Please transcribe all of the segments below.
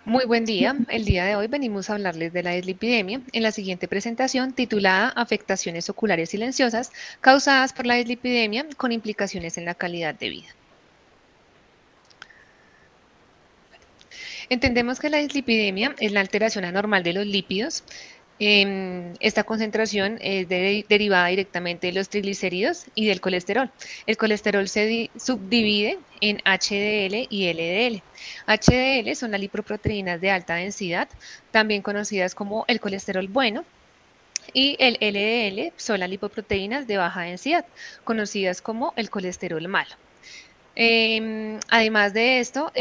Muy buen día. El día de hoy venimos a hablarles de la dislipidemia en la siguiente presentación titulada Afectaciones oculares silenciosas causadas por la dislipidemia con implicaciones en la calidad de vida. Entendemos que la dislipidemia es la alteración anormal de los lípidos. Esta concentración es derivada directamente de los triglicéridos y del colesterol. El colesterol se subdivide en HDL y LDL. HDL son las lipoproteínas de alta densidad, también conocidas como el colesterol bueno, y el LDL son las lipoproteínas de baja densidad, conocidas como el colesterol malo. Además de esto,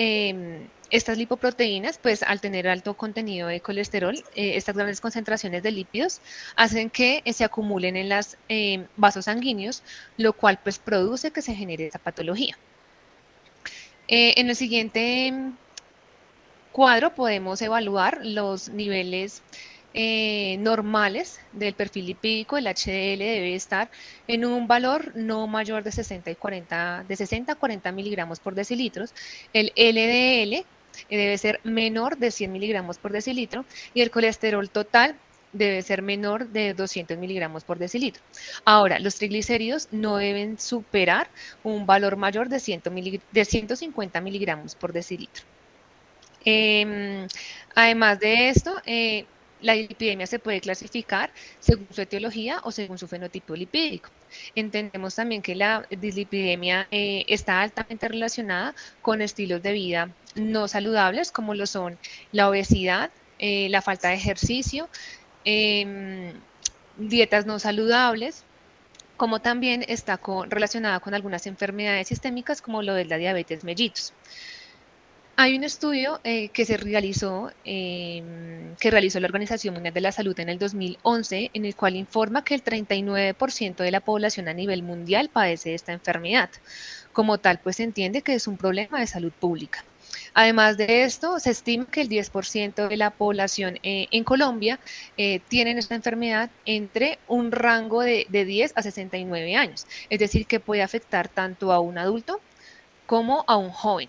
estas lipoproteínas, pues al tener alto contenido de colesterol, estas grandes concentraciones de lípidos hacen que se acumulen en los vasos sanguíneos, lo cual pues produce que se genere esa patología. En el siguiente cuadro podemos evaluar los niveles normales del perfil lipídico. El HDL debe estar en un valor no mayor de 60 a 40 miligramos por decilitros. El LDL debe ser menor de 100 miligramos por decilitro y el colesterol total debe ser menor de 200 miligramos por decilitro. Ahora, los triglicéridos no deben superar un valor mayor de 150 miligramos por decilitro. Eh, Además de esto, la lipidemia se puede clasificar según su etiología o según su fenotipo lipídico. Entendemos también que la dislipidemia está altamente relacionada con estilos de vida no saludables, como lo son la obesidad, la falta de ejercicio, eh, dietas no saludables, como también está relacionada con algunas enfermedades sistémicas, como lo es la diabetes mellitus. Hay un estudio que realizó la Organización Mundial de la Salud en el 2011, en el cual informa que el 39% de la población a nivel mundial padece esta enfermedad. Como tal, pues se entiende que es un problema de salud pública. Además de esto, se estima que el 10% de la población en Colombia tienen esta enfermedad entre un rango de 10 a 69 años, es decir, que puede afectar tanto a un adulto como a un joven.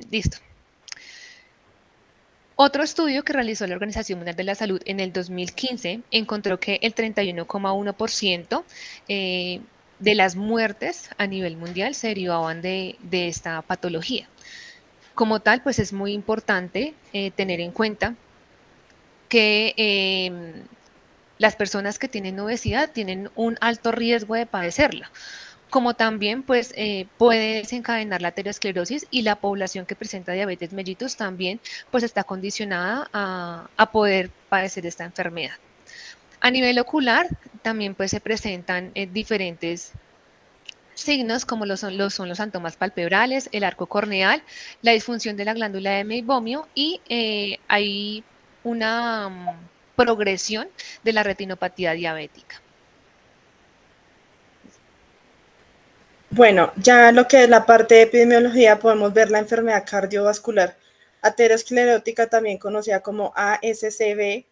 Listo. Otro estudio que realizó la Organización Mundial de la Salud en el 2015 encontró que el 31,1% de las muertes a nivel mundial se derivaban de esta patología. Como tal, pues es muy importante tener en cuenta que las personas que tienen obesidad tienen un alto riesgo de padecerla, como también pues puede desencadenar la aterosclerosis, y la población que presenta diabetes mellitus también pues está condicionada a poder padecer esta enfermedad. A nivel ocular también pues se presentan diferentes signos como son los síntomas palpebrales, el arco corneal, la disfunción de la glándula de meibomio y hay una progresión de la retinopatía diabética. Bueno, ya lo que es la parte de epidemiología, podemos ver la enfermedad cardiovascular aterosclerótica, también conocida como ASCVD.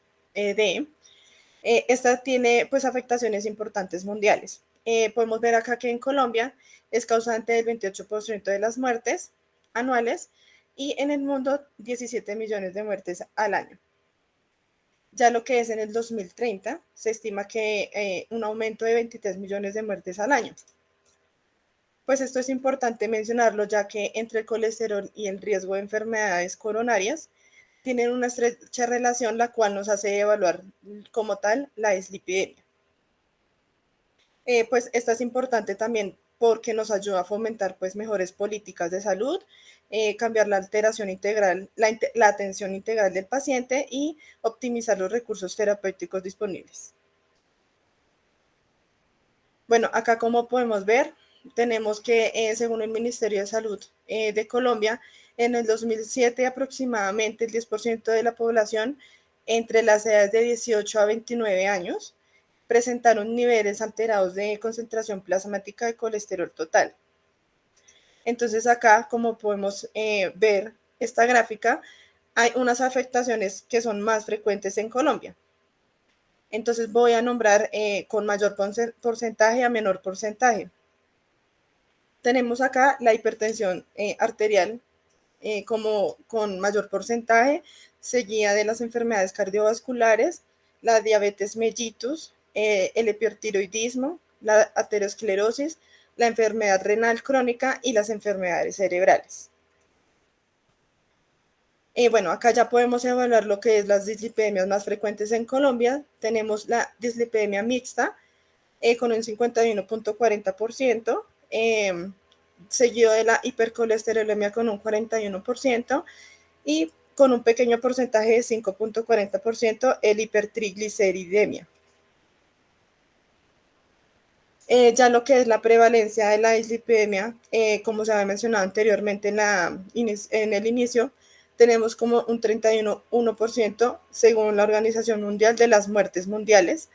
Esta tiene pues afectaciones importantes mundiales. Podemos ver acá que en Colombia es causante del 28% de las muertes anuales y en el mundo 17 millones de muertes al año. Ya lo que es en el 2030, se estima que un aumento de 23 millones de muertes al año. Pues esto es importante mencionarlo, ya que entre el colesterol y el riesgo de enfermedades coronarias tienen una estrecha relación, la cual nos hace evaluar como tal la dislipidemia. Pues esta es importante también porque nos ayuda a fomentar pues mejores políticas de salud, cambiar la alteración integral, la atención integral del paciente y optimizar los recursos terapéuticos disponibles. Bueno, acá como podemos ver, tenemos que según el Ministerio de Salud de Colombia, en el 2007 aproximadamente el 10% de la población entre las edades de 18 a 29 años presentaron niveles alterados de concentración plasmática de colesterol total. Entonces acá, como podemos ver esta gráfica, hay unas afectaciones que son más frecuentes en Colombia. Entonces voy a nombrar con mayor porcentaje a menor porcentaje. Tenemos acá la hipertensión arterial, como con mayor porcentaje, seguida de las enfermedades cardiovasculares, la diabetes mellitus, el hipertiroidismo, la aterosclerosis, la enfermedad renal crónica y las enfermedades cerebrales. Bueno, acá ya podemos evaluar lo que es las dislipidemias más frecuentes en Colombia. Tenemos la dislipidemia mixta con un 51.40%, seguido de la hipercolesterolemia con un 41% y con un pequeño porcentaje de 5.40% el hipertrigliceridemia. Ya lo que es la prevalencia de la dislipidemia, como se había mencionado anteriormente en el inicio, tenemos como un 31% según la Organización Mundial de las Muertes Mundiales.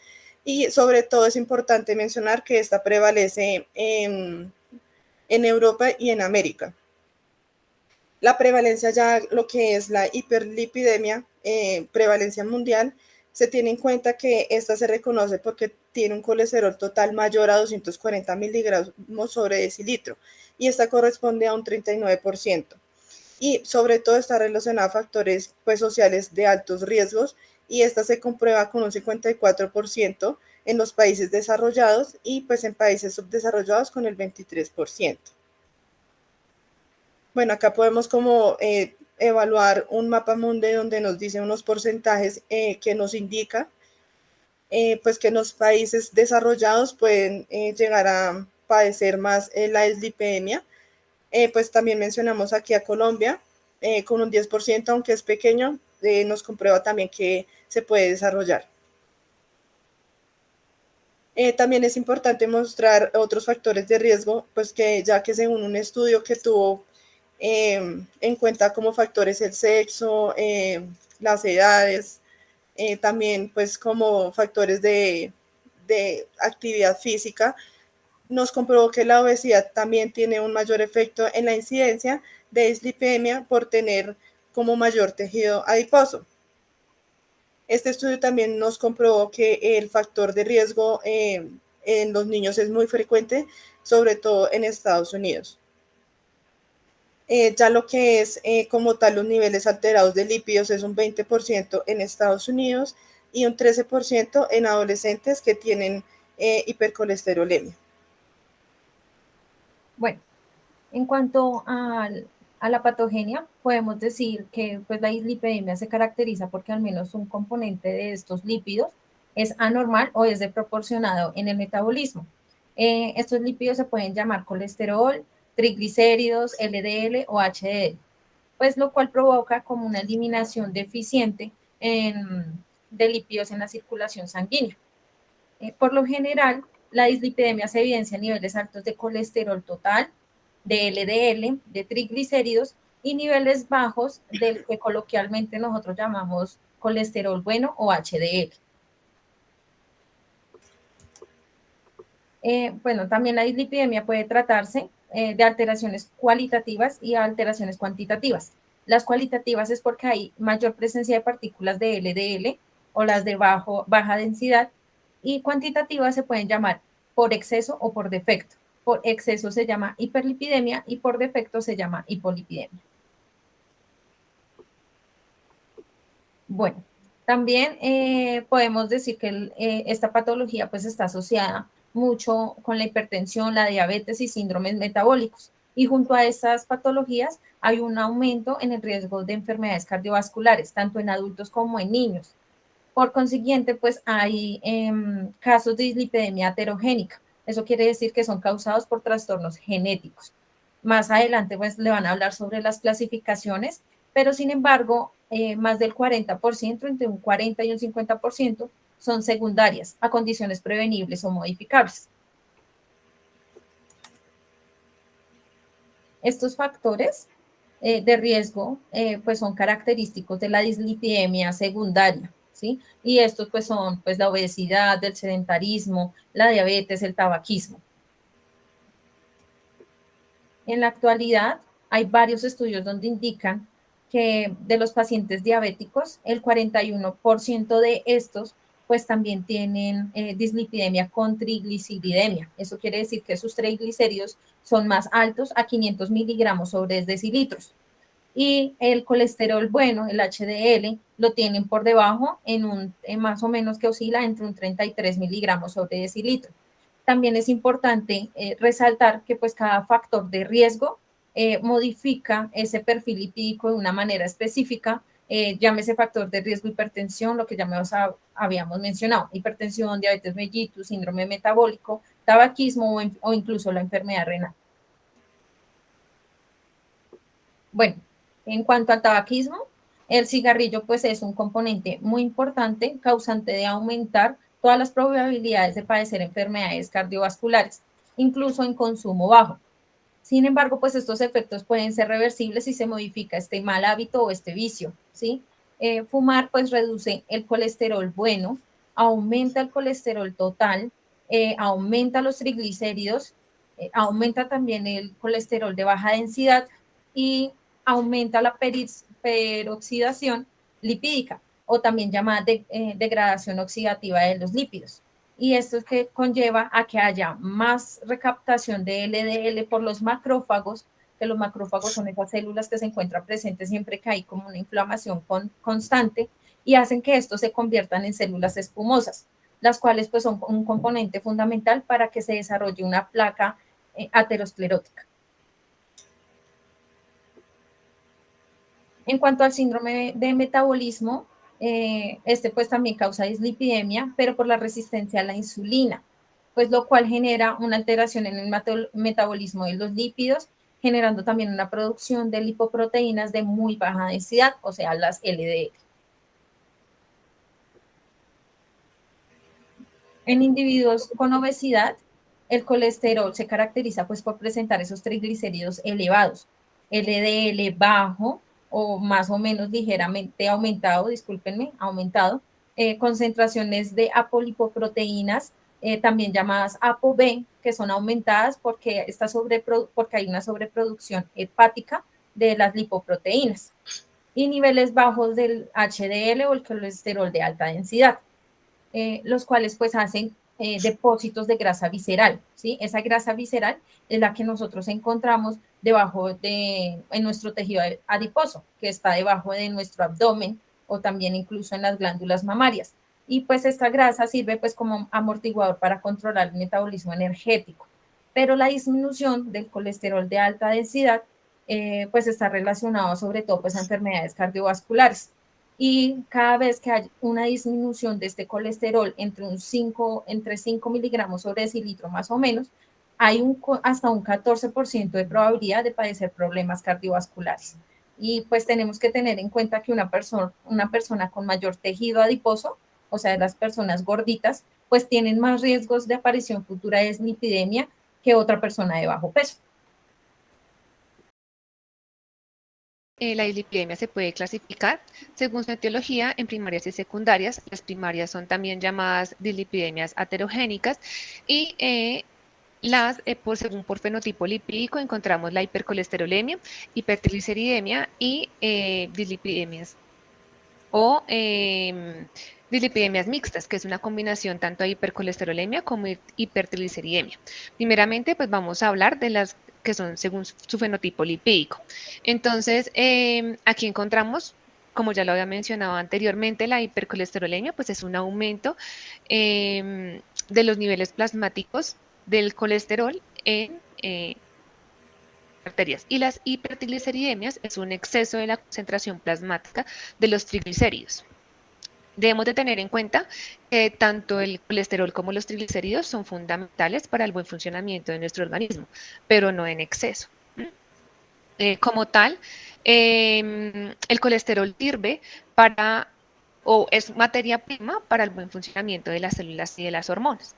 Y sobre todo es importante mencionar que esta prevalece en Europa y en América. La prevalencia ya lo que es la hiperlipidemia, prevalencia mundial, se tiene en cuenta que esta se reconoce porque tiene un colesterol total mayor a 240 miligramos sobre decilitro y esta corresponde a un 39%. Y sobre todo está relacionada a factores pues, sociales de altos riesgos y esta se comprueba con un 54% en los países desarrollados y pues en países subdesarrollados con el 23%. Bueno, acá podemos como evaluar un mapa mundi donde nos dice unos porcentajes que nos indica pues que en los países desarrollados pueden llegar a padecer más la dislipidemia. Pues también mencionamos aquí a Colombia con un 10%, aunque es pequeño, nos comprueba también que se puede desarrollar. También es importante mostrar otros factores de riesgo, pues que ya que según un estudio que tuvo en cuenta como factores el sexo, las edades, también pues como factores de actividad física, nos comprobó que la obesidad también tiene un mayor efecto en la incidencia de dislipidemia por tener como mayor tejido adiposo. Este estudio también nos comprobó que el factor de riesgo en los niños es muy frecuente, sobre todo en Estados Unidos. Ya lo que es como tal los niveles alterados de lípidos es un 20% en Estados Unidos y un 13% en adolescentes que tienen hipercolesterolemia. Bueno, en cuanto a la patogenia, podemos decir que pues, la dislipidemia se caracteriza porque al menos un componente de estos lípidos es anormal o es desproporcionado en el metabolismo. Estos lípidos se pueden llamar colesterol, triglicéridos, LDL o HDL, pues lo cual provoca como una eliminación deficiente de lípidos en la circulación sanguínea. Por lo general, la dislipidemia se evidencia a niveles altos de colesterol total, de LDL, de triglicéridos y niveles bajos del que coloquialmente nosotros llamamos colesterol bueno o HDL. Bueno, también la dislipidemia puede tratarse de alteraciones cualitativas y alteraciones cuantitativas. Las cualitativas es porque hay mayor presencia de partículas de LDL o las de baja densidad, y cuantitativas se pueden llamar por exceso o por defecto. Por exceso se llama hiperlipidemia y por defecto se llama hipolipidemia. Bueno, también podemos decir que esta patología pues está asociada mucho con la hipertensión, la diabetes y síndromes metabólicos. Y junto a estas patologías hay un aumento en el riesgo de enfermedades cardiovasculares, tanto en adultos como en niños. Por consiguiente, pues hay casos de dislipidemia aterogénica. Eso quiere decir que son causados por trastornos genéticos. Más adelante, pues le van a hablar sobre las clasificaciones, pero sin embargo, más del 40%, entre un 40 y un 50%, son secundarias a condiciones prevenibles o modificables. Estos factores de riesgo pues son característicos de la dislipidemia secundaria, ¿sí? Y estos pues son pues la obesidad, el sedentarismo, la diabetes, el tabaquismo. En la actualidad hay varios estudios donde indican que de los pacientes diabéticos, el 41% de estos pues también tienen dislipidemia con triglicilidemia. Eso quiere decir que sus triglicéridos son más altos a 500 miligramos sobre decilitros. y el colesterol bueno, el HDL, lo tienen por debajo en más o menos que oscila entre un 33 miligramos sobre decilitro. También es importante resaltar que pues cada factor de riesgo modifica ese perfil lipídico de una manera específica, llámese factor de riesgo hipertensión, lo que ya habíamos mencionado, hipertensión, diabetes mellitus, síndrome metabólico, tabaquismo o incluso la enfermedad renal. Bueno, en cuanto al tabaquismo, el cigarrillo pues es un componente muy importante, causante de aumentar todas las probabilidades de padecer enfermedades cardiovasculares, incluso en consumo bajo. Sin embargo, pues estos efectos pueden ser reversibles si se modifica este mal hábito o este vicio, ¿sí? Fumar pues reduce el colesterol bueno, aumenta el colesterol total, aumenta los triglicéridos, aumenta también el colesterol de baja densidad y aumenta la peroxidación lipídica o también llamada degradación oxidativa de los lípidos. Y esto es que conlleva a que haya más recaptación de LDL por los macrófagos, que los macrófagos son esas células que se encuentran presentes siempre que hay como una inflamación constante y hacen que estos se conviertan en células espumosas, las cuales pues son un componente fundamental para que se desarrolle una placa aterosclerótica. En cuanto al síndrome de metabolismo, este pues también causa dislipidemia, pero por la resistencia a la insulina, pues lo cual genera una alteración en el metabolismo de los lípidos, generando también una producción de lipoproteínas de muy baja densidad, o sea, las LDL. En individuos con obesidad, el colesterol se caracteriza pues por presentar esos triglicéridos elevados, LDL bajo o más o menos ligeramente aumentado, discúlpenme, aumentado, concentraciones de apolipoproteínas, también llamadas ApoB, que son aumentadas porque hay una sobreproducción hepática de las lipoproteínas y niveles bajos del HDL o el colesterol de alta densidad. Los cuales pues hacen depósitos de grasa visceral, ¿sí? Esa grasa visceral es la que nosotros encontramos en nuestro tejido adiposo, que está debajo de nuestro abdomen o también incluso en las glándulas mamarias. Y pues esta grasa sirve pues como amortiguador para controlar el metabolismo energético. Pero la disminución del colesterol de alta densidad pues está relacionado sobre todo pues a enfermedades cardiovasculares y cada vez que hay una disminución de este colesterol entre 5 miligramos sobre decilitro más o menos, hay hasta un 14% de probabilidad de padecer problemas cardiovasculares. Y pues tenemos que tener en cuenta que una persona con mayor tejido adiposo, o sea, las personas gorditas, pues tienen más riesgos de aparición futura de dislipidemia que otra persona de bajo peso. La dislipidemia se puede clasificar según su etiología en primarias y secundarias. Las primarias son también llamadas dislipidemias aterogénicas y según por fenotipo lipídico encontramos la hipercolesterolemia, hipertrigliceridemia y dislipidemias o dislipidemias mixtas, que es una combinación tanto de hipercolesterolemia como hipertrigliceridemia. Primeramente, pues vamos a hablar de las que son según su fenotipo lipídico. Entonces, aquí encontramos, como ya lo había mencionado anteriormente, la hipercolesterolemia, pues es un aumento de los niveles plasmáticos del colesterol en arterias. Y las hipertrigliceridemias es un exceso de la concentración plasmática de los triglicéridos. Debemos de tener en cuenta que tanto el colesterol como los triglicéridos son fundamentales para el buen funcionamiento de nuestro organismo, pero no en exceso. Como tal, el colesterol sirve o es materia prima para el buen funcionamiento de las células y de las hormonas.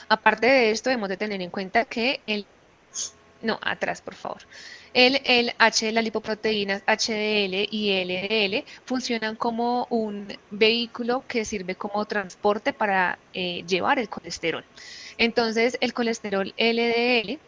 Aparte de esto, debemos de tener en cuenta que atrás, por favor. Las lipoproteínas HDL y LDL funcionan como un vehículo que sirve como transporte para llevar el colesterol. Entonces, el colesterol LDL,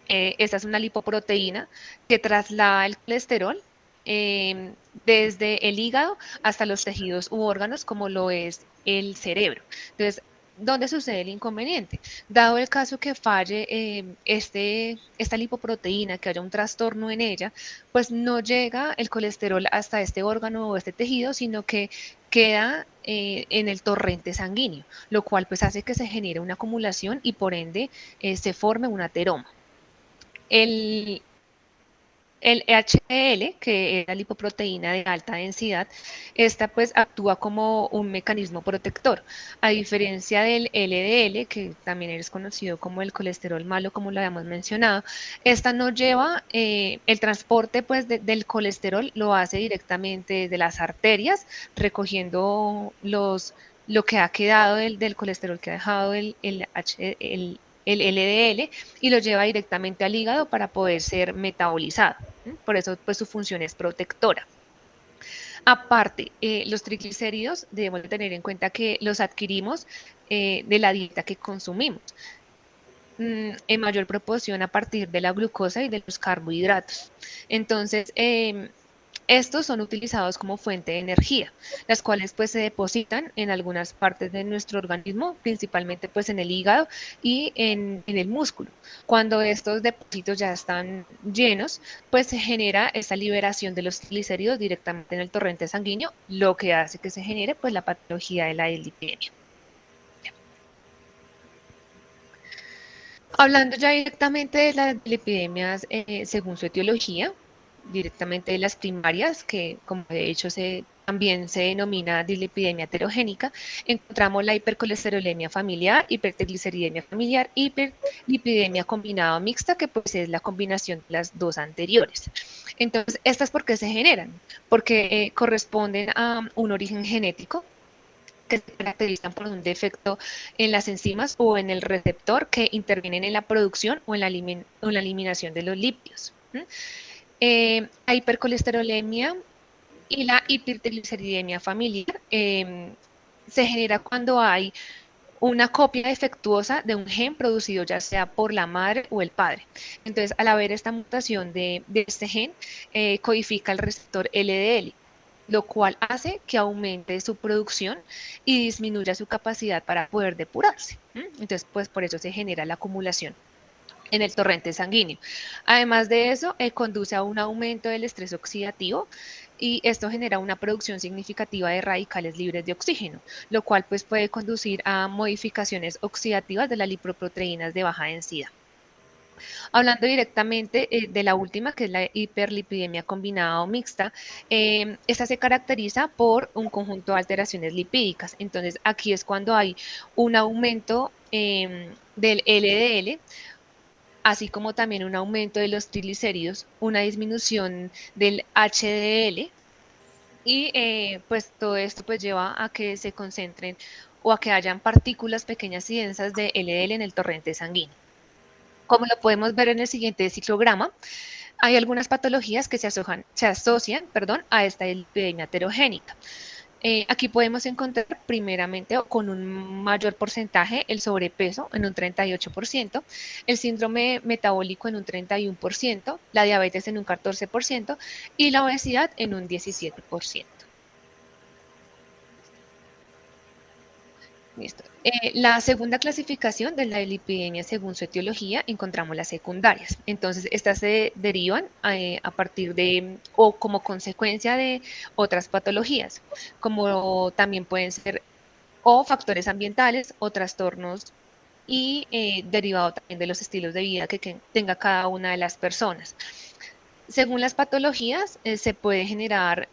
esta es una lipoproteína que traslada el colesterol desde el hígado hasta los tejidos u órganos, como lo es el cerebro. Entonces, ¿dónde sucede el inconveniente? Dado el caso que falle esta lipoproteína, que haya un trastorno en ella, pues no llega el colesterol hasta este órgano o este tejido, sino que queda en el torrente sanguíneo, lo cual pues hace que se genere una acumulación y por ende se forme un ateroma. El, el HDL, que es la lipoproteína de alta densidad, esta pues actúa como un mecanismo protector, a diferencia del LDL, que también es conocido como el colesterol malo, como lo habíamos mencionado. Esta no lleva el transporte pues del colesterol, lo hace directamente de las arterias, recogiendo lo que ha quedado del colesterol que ha dejado el LDL, y lo lleva directamente al hígado para poder ser metabolizado. Por eso, pues su función es protectora. Aparte, los triglicéridos debemos tener en cuenta que los adquirimos de la dieta que consumimos, en mayor proporción a partir de la glucosa y de los carbohidratos. Entonces, estos son utilizados como fuente de energía, las cuales pues se depositan en algunas partes de nuestro organismo, principalmente pues en el hígado y en el músculo. Cuando estos depósitos ya están llenos, pues se genera esta liberación de los triglicéridos directamente en el torrente sanguíneo, lo que hace que se genere pues la patología de la dislipidemia. Hablando ya directamente de las epidemias según su etiología, directamente de las primarias, que como de hecho también se denomina dislipidemia heterogénica, encontramos la hipercolesterolemia familiar, hipertrigliceridemia familiar, hiperlipidemia combinada o mixta, que pues es la combinación de las dos anteriores. Entonces, ¿estas por qué se generan? Porque corresponden a un origen genético, que se caracterizan por un defecto en las enzimas o en el receptor que intervienen en la producción o en la eliminación de los lípidos. La hipercolesterolemia y la hipertrigliceridemia familiar se genera cuando hay una copia defectuosa de un gen producido ya sea por la madre o el padre. Entonces, al haber esta mutación de este gen, codifica el receptor LDL, lo cual hace que aumente su producción y disminuya su capacidad para poder depurarse. Entonces, pues por eso se genera la acumulación en el torrente sanguíneo. Además de eso, conduce a un aumento del estrés oxidativo y esto genera una producción significativa de radicales libres de oxígeno, lo cual pues puede conducir a modificaciones oxidativas de las lipoproteínas de baja densidad. Hablando directamente de la última, que es la hiperlipidemia combinada o mixta, esta se caracteriza por un conjunto de alteraciones lipídicas. Entonces, aquí es cuando hay un aumento del LDL, así como también un aumento de los triglicéridos, una disminución del HDL, y pues todo esto pues lleva a que se concentren o a que hayan partículas pequeñas y densas de LDL en el torrente sanguíneo. Como lo podemos ver en el siguiente ciclograma, hay algunas patologías que se asocian a esta epidemia heterogénica. Aquí podemos encontrar primeramente con un mayor porcentaje el sobrepeso en un 38%, el síndrome metabólico en un 31%, la diabetes en un 14% y la obesidad en un 17%. Listo. La segunda clasificación de la lipidemia según su etiología encontramos las secundarias. Entonces, estas se derivan a partir de o como consecuencia de otras patologías, como también pueden ser o factores ambientales o trastornos y derivado también de los estilos de vida que tenga cada una de las personas. Según las patologías, se puede generar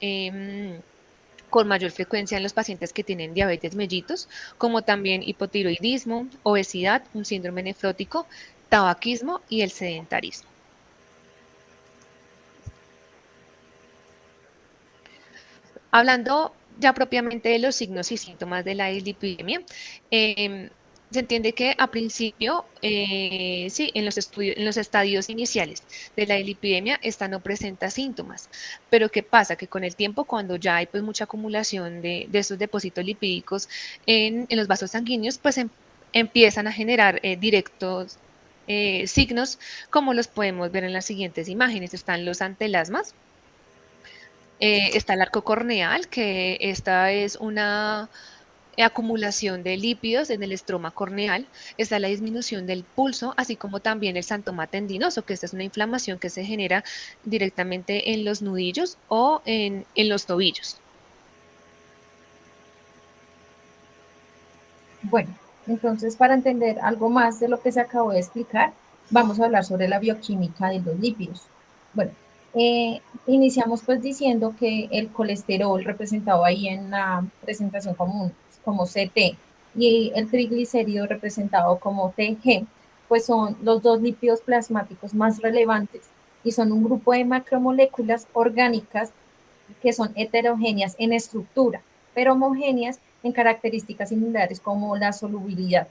con mayor frecuencia en los pacientes que tienen diabetes mellitus, como también hipotiroidismo, obesidad, un síndrome nefrótico, tabaquismo y el sedentarismo. Hablando ya propiamente de los signos y síntomas de la dislipidemia, se entiende que a principio, sí, en los estadios iniciales de la dislipidemia, esta no presenta síntomas, pero ¿qué pasa? Que con el tiempo, cuando ya hay pues mucha acumulación de estos depósitos lipídicos en los vasos sanguíneos, pues empiezan a generar directos signos, como los podemos ver en las siguientes imágenes. Están los antelasmas, está el arco corneal, que esta es una acumulación de lípidos en el estroma corneal, está la disminución del pulso, así como también el santoma tendinoso, que esta es una inflamación que se genera directamente en los nudillos o en los tobillos. Bueno, entonces para entender algo más de lo que se acabó de explicar, vamos a hablar sobre la bioquímica de los lípidos. Bueno, iniciamos pues diciendo que el colesterol representado ahí en la presentación común como CT y el triglicérido representado como TG, pues son los dos lípidos plasmáticos más relevantes y son un grupo de macromoléculas orgánicas que son heterogéneas en estructura, pero homogéneas en características similares como la solubilidad.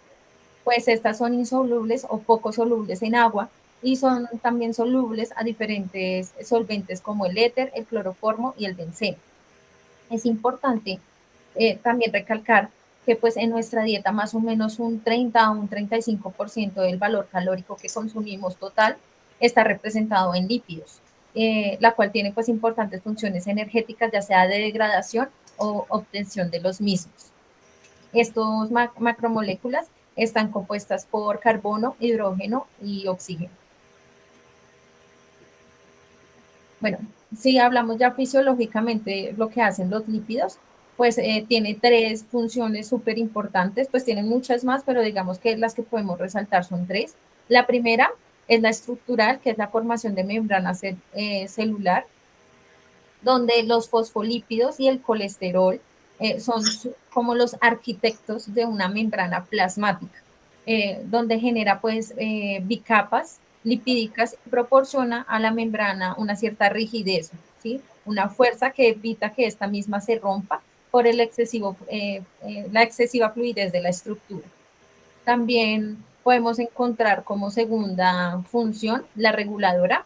Pues estas son insolubles o poco solubles en agua y son también solubles a diferentes solventes como el éter, el cloroformo y el benceno. Es importante también recalcar que pues en nuestra dieta más o menos un 30 o un 35% del valor calórico que consumimos total está representado en lípidos, la cual tiene pues importantes funciones energéticas, ya sea de degradación o obtención de los mismos. Estos macromoléculas están compuestas por carbono, hidrógeno y oxígeno. Bueno, si hablamos ya fisiológicamente lo que hacen los lípidos, pues tiene tres funciones súper importantes, pues tienen muchas más, pero digamos que las que podemos resaltar son tres. La primera es la estructural, que es la formación de membrana celular, donde los fosfolípidos y el colesterol son como los arquitectos de una membrana plasmática, donde genera pues bicapas lipídicas y proporciona a la membrana una cierta rigidez, ¿sí? Una fuerza que evita que esta misma se rompa por el la excesiva fluidez de la estructura. También podemos encontrar como segunda función la reguladora,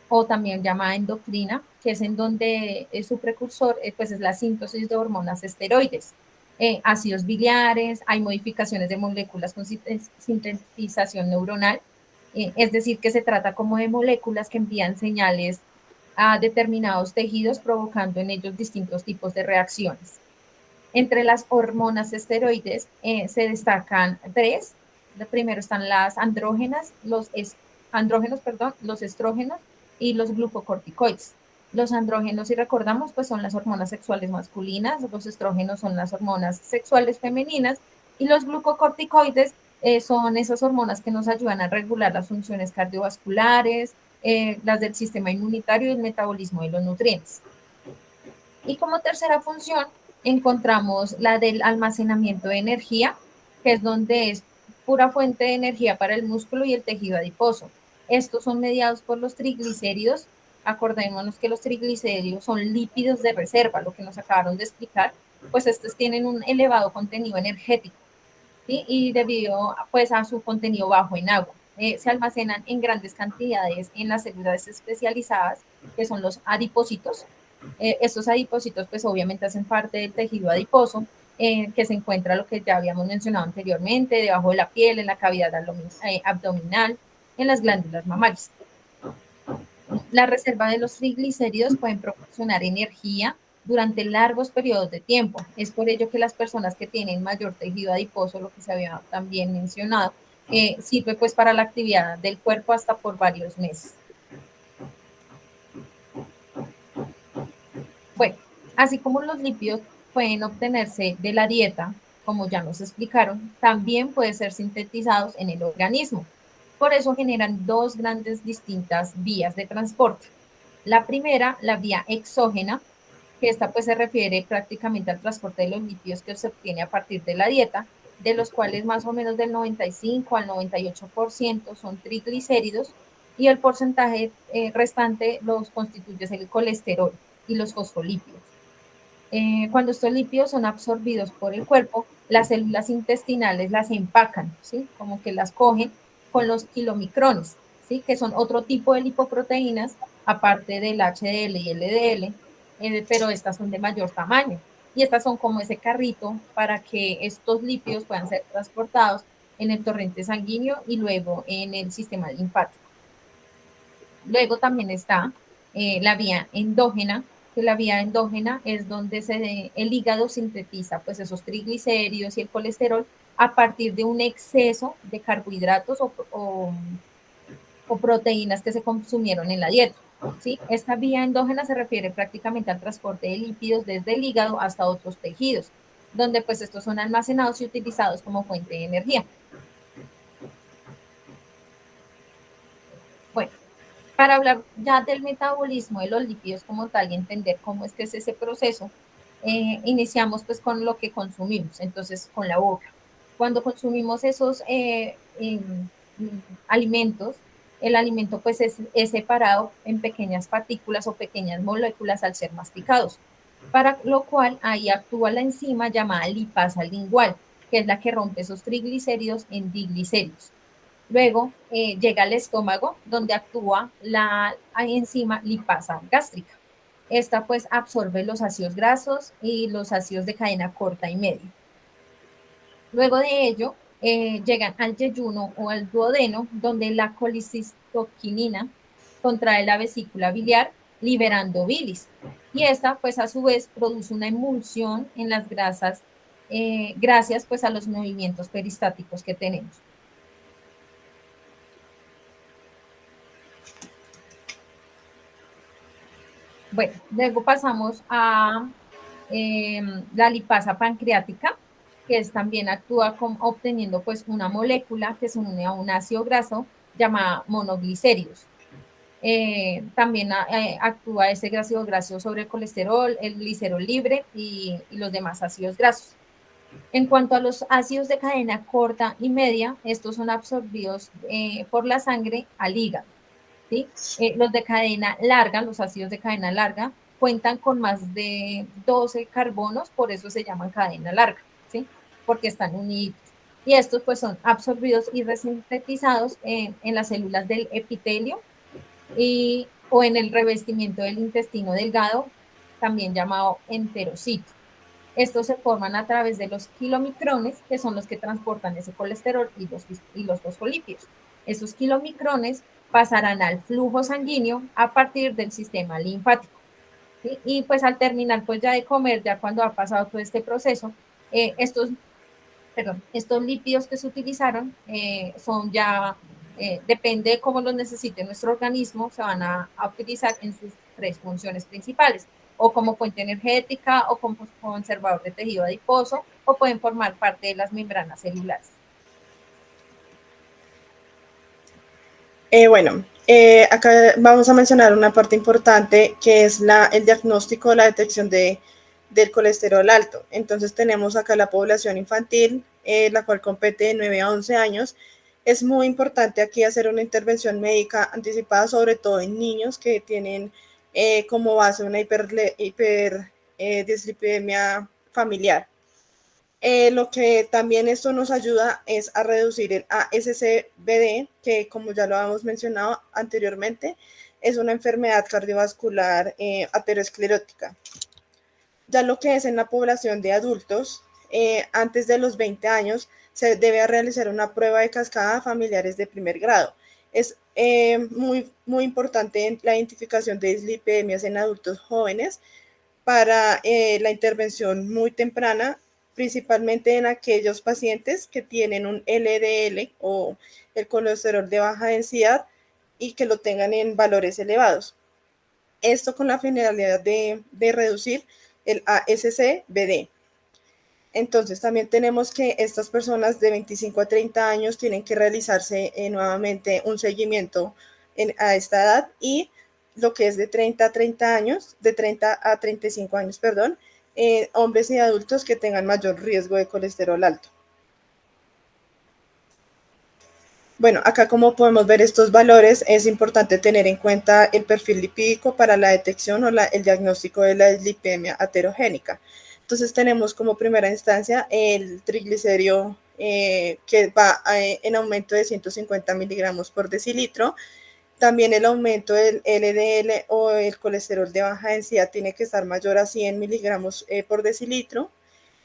o también llamada endocrina, que es en donde su precursor pues es la síntesis de hormonas esteroides, ácidos biliares, hay modificaciones de moléculas con sintetización neuronal, es decir, que se trata como de moléculas que envían señales a determinados tejidos provocando en ellos distintos tipos de reacciones. Entre las hormonas esteroides se destacan tres. Primero están las andrógenas, los estrógenos y los glucocorticoides. Los andrógenos, si recordamos, pues son las hormonas sexuales masculinas, los estrógenos son las hormonas sexuales femeninas y los glucocorticoides son esas hormonas que nos ayudan a regular las funciones cardiovasculares, las del sistema inmunitario y el metabolismo de los nutrientes. Y como tercera función encontramos la del almacenamiento de energía, que es donde es pura fuente de energía para el músculo y el tejido adiposo. Estos son mediados por los triglicéridos. Acordémonos que los triglicéridos son lípidos de reserva, lo que nos acabaron de explicar, pues estos tienen un elevado contenido energético, ¿sí? Y debido pues a su contenido bajo en agua. Se almacenan en grandes cantidades en las células especializadas, que son los adipocitos. Estos adipocitos pues obviamente hacen parte del tejido adiposo, que se encuentra lo que ya habíamos mencionado anteriormente, debajo de la piel, en la cavidad abdominal, en las glándulas mamarias. La reserva de los triglicéridos pueden proporcionar energía durante largos periodos de tiempo. Es por ello que las personas que tienen mayor tejido adiposo, lo que se había también mencionado, sirve pues para la actividad del cuerpo hasta por varios meses. Bueno, así como los lípidos pueden obtenerse de la dieta, como ya nos explicaron, también pueden ser sintetizados en el organismo. Por eso generan dos grandes distintas vías de transporte. La primera, la vía exógena, que esta pues se refiere prácticamente al transporte de los lípidos que se obtiene a partir de la dieta, de los cuales más o menos del 95 al 98% son triglicéridos y el porcentaje restante los constituye el colesterol y los fosfolípidos. Cuando estos lípidos son absorbidos por el cuerpo, las células intestinales las empacan, ¿sí? Como que las cogen con los kilomicrones, ¿sí? Que son otro tipo de lipoproteínas, aparte del HDL y LDL, pero estas son de mayor tamaño. Y estas son como ese carrito para que estos lípidos puedan ser transportados en el torrente sanguíneo y luego en el sistema linfático. Luego también está la vía endógena, que la vía endógena es donde el hígado sintetiza pues esos triglicéridos y el colesterol a partir de un exceso de carbohidratos o proteínas que se consumieron en la dieta. ¿Sí? Esta vía endógena se refiere prácticamente al transporte de lípidos desde el hígado hasta otros tejidos, donde pues estos son almacenados y utilizados como fuente de energía. Bueno, para hablar ya del metabolismo de los lípidos como tal y entender cómo es que es ese proceso, iniciamos pues con lo que consumimos, entonces con la boca. Cuando consumimos esos alimentos, el alimento pues es separado en pequeñas partículas o pequeñas moléculas al ser masticados, para lo cual ahí actúa la enzima llamada lipasa lingual, que es la que rompe esos triglicéridos en diglicéridos. Luego llega al estómago, donde actúa la enzima lipasa gástrica. Esta pues absorbe los ácidos grasos y los ácidos de cadena corta y media. Luego de ello, llegan al yeyuno o al duodeno, donde la colicistoquinina contrae la vesícula biliar, liberando bilis. Y esta, pues a su vez, produce una emulsión en las grasas, gracias pues a los movimientos peristáticos que tenemos. Bueno, luego pasamos a la lipasa pancreática, que es, también actúa obteniendo pues una molécula que se une a un ácido graso llamada monoglicéridos. También actúa ese ácido graso sobre el colesterol, el glicerol libre y los demás ácidos grasos. En cuanto a los ácidos de cadena corta y media, estos son absorbidos por la sangre al hígado. ¿Sí? Los de cadena larga, los ácidos de cadena larga, cuentan con más de 12 carbonos, por eso se llaman cadena larga, ¿sí? Porque están unidos. Y estos pues son absorbidos y resintetizados en las células del epitelio o en el revestimiento del intestino delgado, también llamado enterocito. Estos se forman a través de los kilomicrones, que son los que transportan ese colesterol y los fosfolípidos. Esos kilomicrones pasarán al flujo sanguíneo a partir del sistema linfático. ¿Sí? Y pues al terminar pues ya de comer, ya cuando ha pasado todo este proceso, estos lípidos que se utilizaron son ya, depende de cómo los necesite nuestro organismo, se van a utilizar en sus tres funciones principales, o como fuente energética, o como conservador de tejido adiposo, o pueden formar parte de las membranas celulares. Acá vamos a mencionar una parte importante que es el diagnóstico, la detección del colesterol alto. Entonces tenemos acá la población infantil, la cual compete de 9 a 11 años. Es muy importante aquí hacer una intervención médica anticipada, sobre todo en niños que tienen como base una hiperdislipidemia familiar. Lo que también esto nos ayuda es a reducir el ASCVD, que como ya lo habíamos mencionado anteriormente, es una enfermedad cardiovascular aterosclerótica. Ya lo que es en la población de adultos, antes de los 20 años, se debe realizar una prueba de cascada a familiares de primer grado. Es muy importante la identificación de dislipidemias en adultos jóvenes para la intervención muy temprana, principalmente en aquellos pacientes que tienen un LDL o el colesterol de baja densidad y que lo tengan en valores elevados. Esto con la finalidad de reducir el ASCVD. Entonces, también tenemos que estas personas de 25 a 30 años tienen que realizarse nuevamente un seguimiento a esta edad, y lo que es de 30 a 30 años, de 30 a 35 años, perdón, hombres y adultos que tengan mayor riesgo de colesterol alto. Bueno, acá como podemos ver estos valores, es importante tener en cuenta el perfil lipídico para la detección o el diagnóstico de la dislipidemia aterogénica. Entonces tenemos como primera instancia el triglicérido que va en aumento de 150 miligramos por decilitro. También el aumento del LDL o el colesterol de baja densidad tiene que estar mayor a 100 miligramos por decilitro.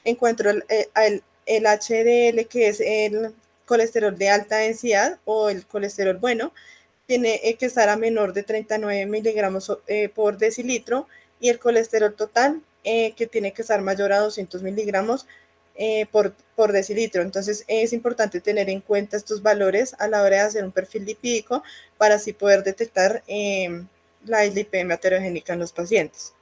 Encuentro el HDL, que es el colesterol de alta densidad o el colesterol bueno, tiene que estar a menor de 39 miligramos por decilitro, y el colesterol total, que tiene que estar mayor a 200 miligramos por decilitro. Entonces es importante tener en cuenta estos valores a la hora de hacer un perfil lipídico para así poder detectar la dislipidemia heterogénica en los pacientes.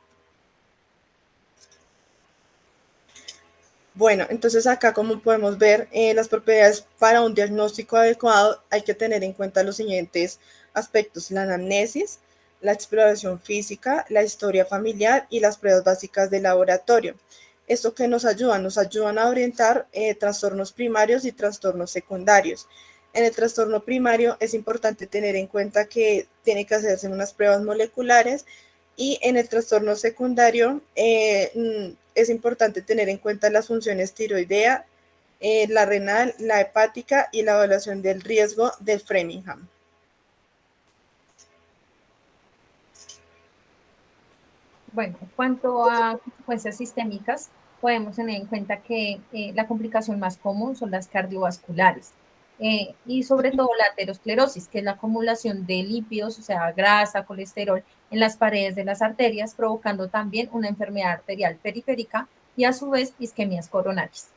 Bueno, entonces acá como podemos ver las propiedades para un diagnóstico adecuado hay que tener en cuenta los siguientes aspectos: la anamnesis, la exploración física, la historia familiar y las pruebas básicas de laboratorio. ¿Esto qué nos ayuda? Nos ayudan a orientar trastornos primarios y trastornos secundarios. En el trastorno primario es importante tener en cuenta que tiene que hacerse unas pruebas moleculares, y en el trastorno secundario es importante tener en cuenta las funciones tiroidea, la renal, la hepática y la evaluación del riesgo del Framingham. Bueno, en cuanto a consecuencias sistémicas, podemos tener en cuenta que la complicación más común son las cardiovasculares y sobre todo la aterosclerosis, que es la acumulación de lípidos, o sea, grasa, colesterol en las paredes de las arterias, provocando también una enfermedad arterial periférica y a su vez isquemias coronarias.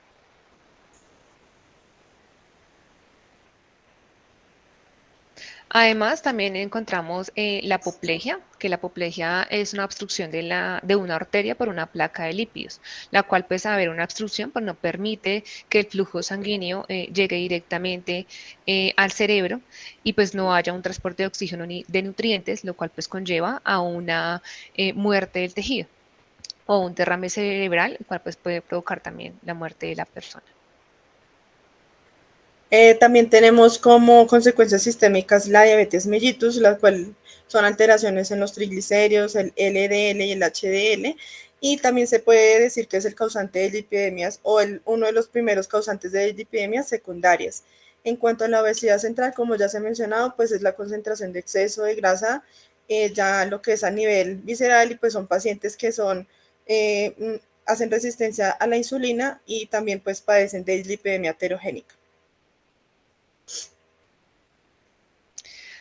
Además, también encontramos la apoplejia, que la apoplejia es una obstrucción de una arteria por una placa de lípidos, la cual pues al haber una obstrucción pues no permite que el flujo sanguíneo llegue directamente al cerebro y pues no haya un transporte de oxígeno ni de nutrientes, lo cual pues conlleva a una muerte del tejido o un derrame cerebral, el cual pues puede provocar también la muerte de la persona. También tenemos como consecuencias sistémicas la diabetes mellitus, la cual son alteraciones en los triglicéridos, el LDL y el HDL, y también se puede decir que es el causante de dislipidemias o uno de los primeros causantes de dislipidemias secundarias. En cuanto a la obesidad central, como ya se ha mencionado, pues es la concentración de exceso de grasa, ya lo que es a nivel visceral, y pues son pacientes que hacen resistencia a la insulina y también pues padecen de dislipidemia heterogénica.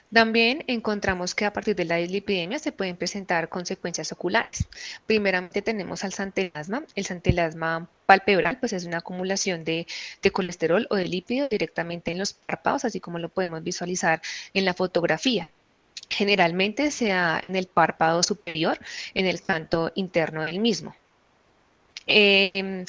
También encontramos que a partir de la dislipidemia se pueden presentar consecuencias oculares. Primeramente tenemos al santelasma. El santelasma palpebral pues es una acumulación de colesterol o de lípido directamente en los párpados, así como lo podemos visualizar en la fotografía. Generalmente se da en el párpado superior, en el canto interno del mismo. Eh,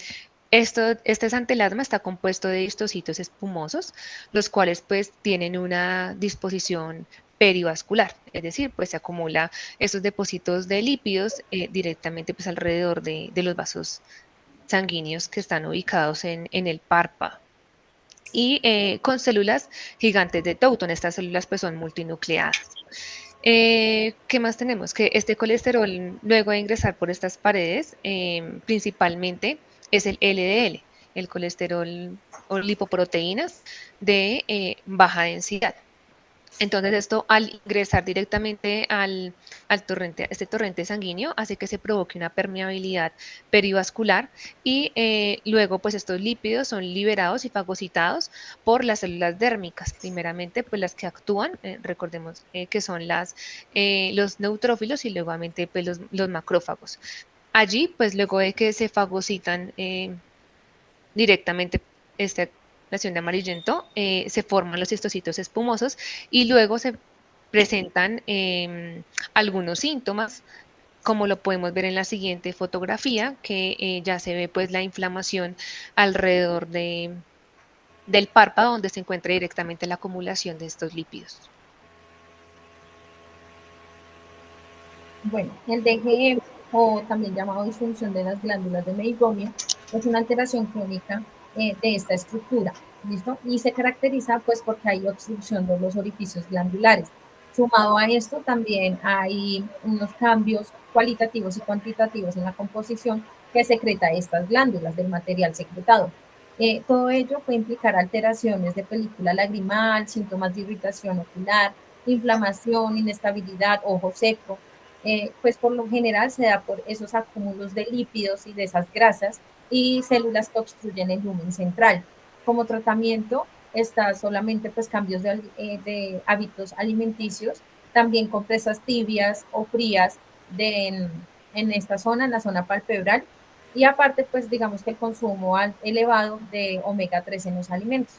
este santelasma está compuesto de histocitos espumosos, los cuales pues tienen una disposición perivascular, es decir, pues se acumula estos depósitos de lípidos directamente pues alrededor de los vasos sanguíneos que están ubicados en el párpado. Y con células gigantes de Touton, estas células pues son multinucleadas. ¿Qué más tenemos? Que este colesterol, luego de ingresar por estas paredes, principalmente es el LDL, el colesterol o lipoproteínas de baja densidad. Entonces, esto al ingresar directamente al torrente, este torrente sanguíneo, hace que se provoque una permeabilidad perivascular y luego, pues estos lípidos son liberados y fagocitados por las células dérmicas. Primeramente, pues las que actúan, recordemos que son los neutrófilos y luego, pues, los macrófagos. Allí, pues luego de que se fagocitan directamente esta acción de amarillento, se forman los histocitos espumosos y luego se presentan algunos síntomas, como lo podemos ver en la siguiente fotografía, que ya se ve pues la inflamación alrededor del párpado donde se encuentra directamente la acumulación de estos lípidos. Bueno, el DGM, o también llamado disfunción de las glándulas de meiomio, es una alteración crónica de esta estructura, ¿listo? Y se caracteriza pues porque hay obstrucción de los orificios glandulares. Sumado a esto, también hay unos cambios cualitativos y cuantitativos en la composición que secreta estas glándulas del material secretado. Todo ello puede implicar alteraciones de película lagrimal, síntomas de irritación ocular, inflamación, inestabilidad, ojo seco, pues por lo general se da por esos acúmulos de lípidos y de esas grasas y células que obstruyen el lumen central. Como tratamiento está solamente pues cambios de hábitos alimenticios, también compresas tibias o frías en esta zona, en la zona palpebral, y aparte, pues digamos que el consumo elevado de omega 3 en los alimentos.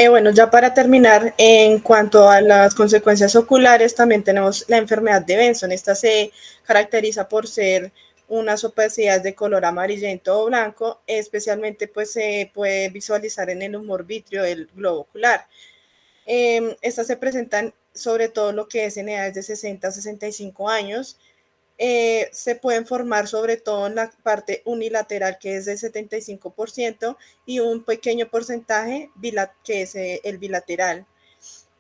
Bueno, ya para terminar, en cuanto a las consecuencias oculares, también tenemos la enfermedad de Benson. Esta se caracteriza por ser unas opacidades de color amarillento o blanco, especialmente pues se puede visualizar en el humor vítreo del globo ocular. Estas se presentan sobre todo lo que es en edades de 60 a 65 años. Se pueden formar sobre todo en la parte unilateral, que es del 75%, y un pequeño porcentaje que es el bilateral.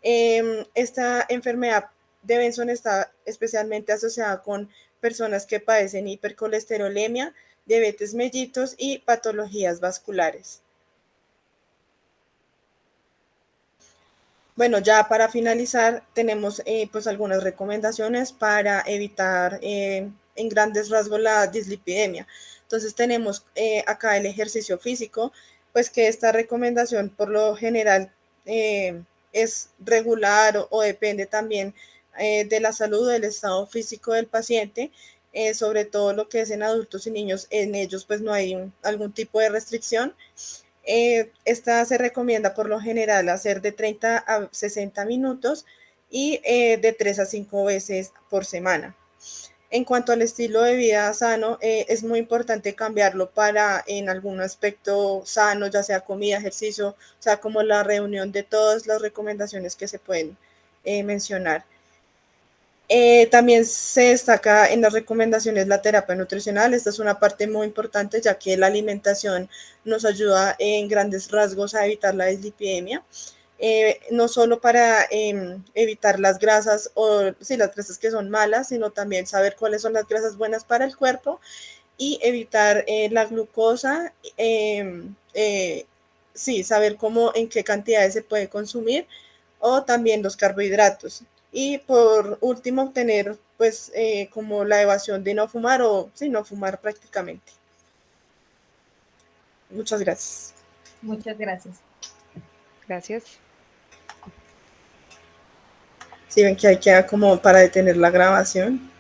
Esta enfermedad de Benson está especialmente asociada con personas que padecen hipercolesterolemia, diabetes mellitus y patologías vasculares. Bueno, ya para finalizar, tenemos pues algunas recomendaciones para evitar en grandes rasgos la dislipidemia. Entonces tenemos acá el ejercicio físico, pues que esta recomendación por lo general es regular o depende también de la salud o del estado físico del paciente, sobre todo lo que es en adultos y niños, en ellos pues no hay algún tipo de restricción. Esta se recomienda por lo general hacer de 30 a 60 minutos y de 3 a 5 veces por semana. En cuanto al estilo de vida sano, es muy importante cambiarlo para en algún aspecto sano, ya sea comida, ejercicio, o sea, como la reunión de todas las recomendaciones que se pueden mencionar. También se destaca en las recomendaciones la terapia nutricional. Esta es una parte muy importante, ya que la alimentación nos ayuda en grandes rasgos a evitar la dislipidemia. No solo para evitar las grasas o sí, las grasas que son malas, sino también saber cuáles son las grasas buenas para el cuerpo y evitar la glucosa, sí, saber cómo, en qué cantidades se puede consumir, o también los carbohidratos. Y por último, tener pues como la evasión de no fumar o sí, no fumar prácticamente. Muchas gracias. Muchas gracias. Gracias. Si ven que ahí queda como para detener la grabación.